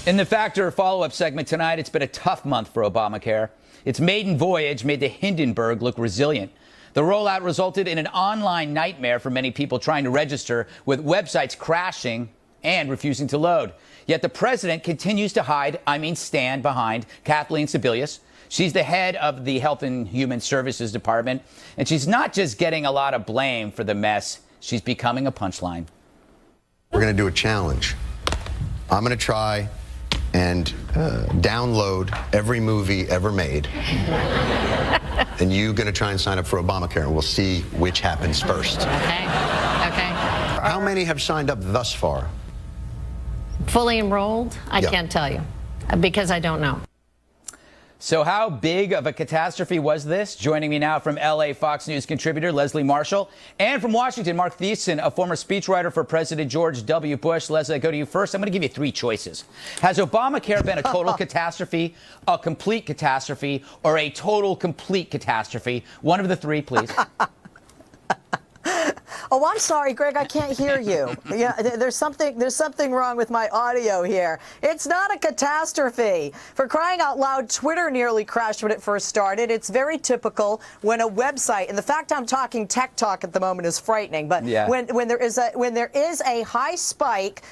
In the Factor follow-up segment tonight, it's been a tough month for Obamacare. Its maiden voyage made the Hindenburg look resilient. The rollout resulted in an online nightmare for many people trying to register, with websites crashing and refusing to load. Yet the president continues to stand behind Kathleen Sebelius. She's the head of the Health and Human Services Department, and she's not just getting a lot of blame for the mess, she's becoming a punchline. We're going to do a challenge. I'm going to try and download every movie ever made. And you're going to try and sign up for Obamacare, and we'll see which happens first. Okay. How many have signed up thus far? Fully enrolled? I can't tell you because I don't know. So how big of a catastrophe was this? Joining me now from L.A. Fox News contributor Leslie Marshall, and from Washington, Mark Thiessen, a former speechwriter for President George W. Bush. Leslie, I go to you first. I'm going to give you three choices. Has Obamacare been a total catastrophe, a complete catastrophe, or a total complete catastrophe? One of the three, please. Oh, I'm sorry, Greg, I can't hear you. Yeah, there's something wrong with my audio here. It's not a catastrophe. For crying out loud, Twitter nearly crashed when it first started. It's very typical when a website, and the fact I'm talking tech talk at the moment is frightening, but when there is a high spike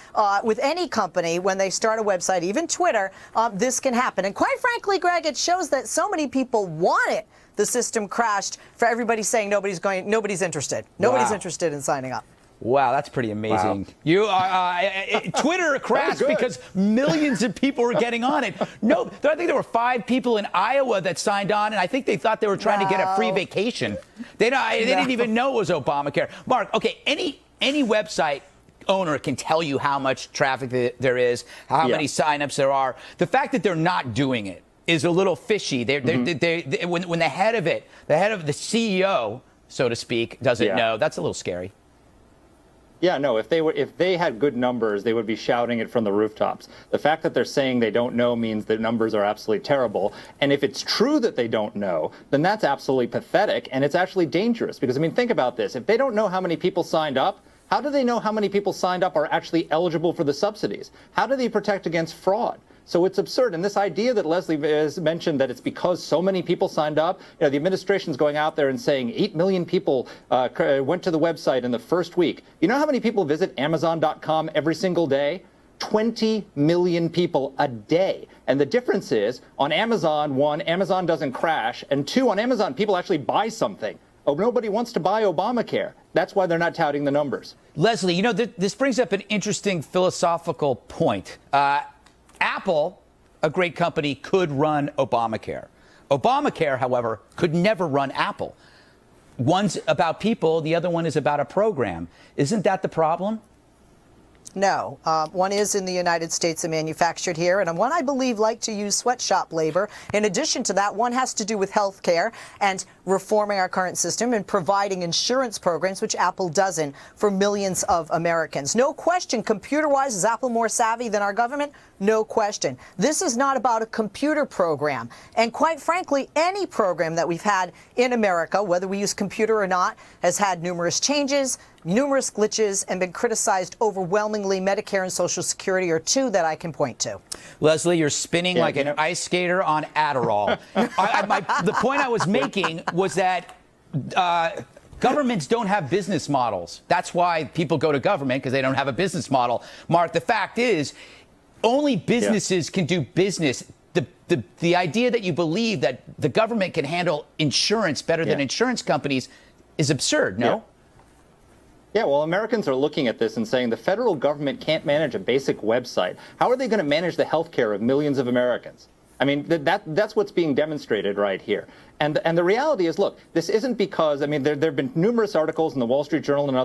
with any company when they start a website, even Twitter, this can happen. And quite frankly, Greg, it shows that so many people want it. The system crashed for everybody saying nobody's interested. Nobody's interested in signing up. Wow, that's pretty amazing. Wow. Twitter crashed because millions of people were getting on it. No, I think there were 5 people in Iowa that signed on, and I think they thought they were trying to get a free vacation. They didn't even know it was Obamacare. Mark, okay, any website owner can tell you how much traffic there is, how many signups there are. The fact that they're not doing it is a little fishy. When the head of the CEO, so to speak, doesn't know, that's a little scary. Yeah, no, if they had good numbers, they would be shouting it from the rooftops. The fact that they're saying they don't know means the numbers are absolutely terrible. And if it's true that they don't know, then that's absolutely pathetic, and it's actually dangerous. Because, I mean, think about this. If they don't know how many people signed up, how do they know how many people signed up are actually eligible for the subsidies? How do they protect against fraud? So it's absurd. And this idea that Leslie has mentioned, that it's because so many people signed up, the administration's going out there and saying 8 million people went to the website in the first week. You know how many people visit Amazon.com every single day? 20 million people a day. And the difference is, on Amazon, 1, Amazon doesn't crash, and 2, on Amazon, people actually buy something. Oh, nobody wants to buy Obamacare. That's why they're not touting the numbers. Leslie, this brings up an interesting philosophical point. Apple, a great company, could run Obamacare. Obamacare, however, could never run Apple. One's about people, the other one is about a program. Isn't that the problem? No. One is in the United States and manufactured here, and one, I believe, like to use sweatshop labor. In addition to that, one has to do with health care and reforming our current system and providing insurance programs, which Apple doesn't, for millions of Americans. No question, computer-wise, is Apple more savvy than our government? No question. This is not about a computer program. And quite frankly, any program that we've had in America, whether we use computer or not, has had numerous changes, numerous glitches, and been criticized overwhelmingly. Medicare and Social Security are 2 that I can point to. Leslie, you're spinning like an ice skater on Adderall. The point I was making was that governments don't have business models. That's why people go to government, because they don't have a business model. Mark, the fact is, only businesses can do business. The idea that you believe that the government can handle insurance better than insurance companies is absurd, no? Yeah, well, Americans are looking at this and saying the federal government can't manage a basic website. How are they going to manage the health care of millions of Americans? I mean, that's what's being demonstrated right here. And the reality is, look, this isn't because, I mean, there have been numerous articles in the Wall Street Journal and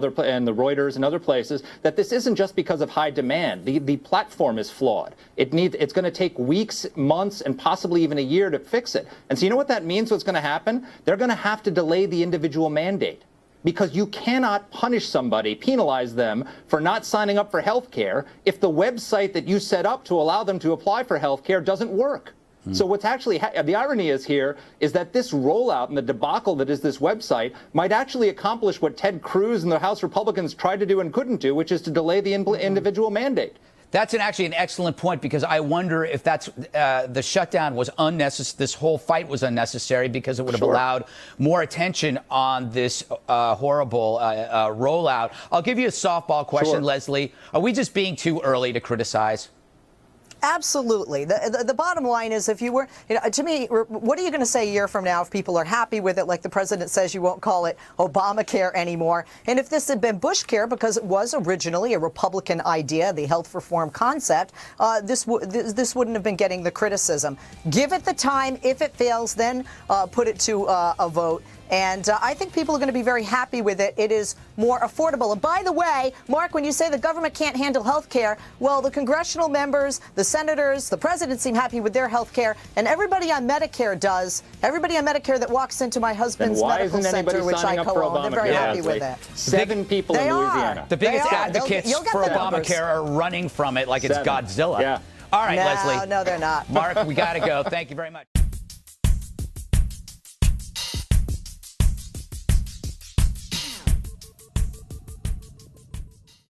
the Reuters and other places that this isn't just because of high demand. The platform is flawed. It's going to take weeks, months, and possibly even a year to fix it. And so you know what that means? What's going to happen? They're going to have to delay the individual mandate. Because you cannot punish somebody, penalize them for not signing up for health care if the website that you set up to allow them to apply for health care doesn't work. So what's actually the irony is that this rollout and the debacle that is this website might actually accomplish what Ted Cruz and the House Republicans tried to do and couldn't do, which is to delay the individual mandate. That's actually an excellent point, because I wonder if that's the shutdown was unnecessary. This whole fight was unnecessary because it would have allowed more attention on this horrible rollout. I'll give you a softball question, Leslie. Are we just being too early to criticize? Absolutely. The bottom line is, if you were, to me, what are you going to say a year from now if people are happy with it, like the president says you won't call it Obamacare anymore? And if this had been Bush Care, because it was originally a Republican idea, the health reform concept, this wouldn't have been getting the criticism. Give it the time. If it fails, then put it to a vote. And I think people are going to be very happy with it. It is more affordable. And by the way, Mark, when you say the government can't handle health care, well, the congressional members, the senators, the president seem happy with their health care. And everybody on Medicare does. Everybody on Medicare that walks into my husband's medical center, which I co-own, they're very happy with it. 7 people in Louisiana. The biggest advocates for Obamacare are running from it like it's Godzilla. Yeah. All right, Leslie. No, they're not. Mark, we got to go. Thank you very much.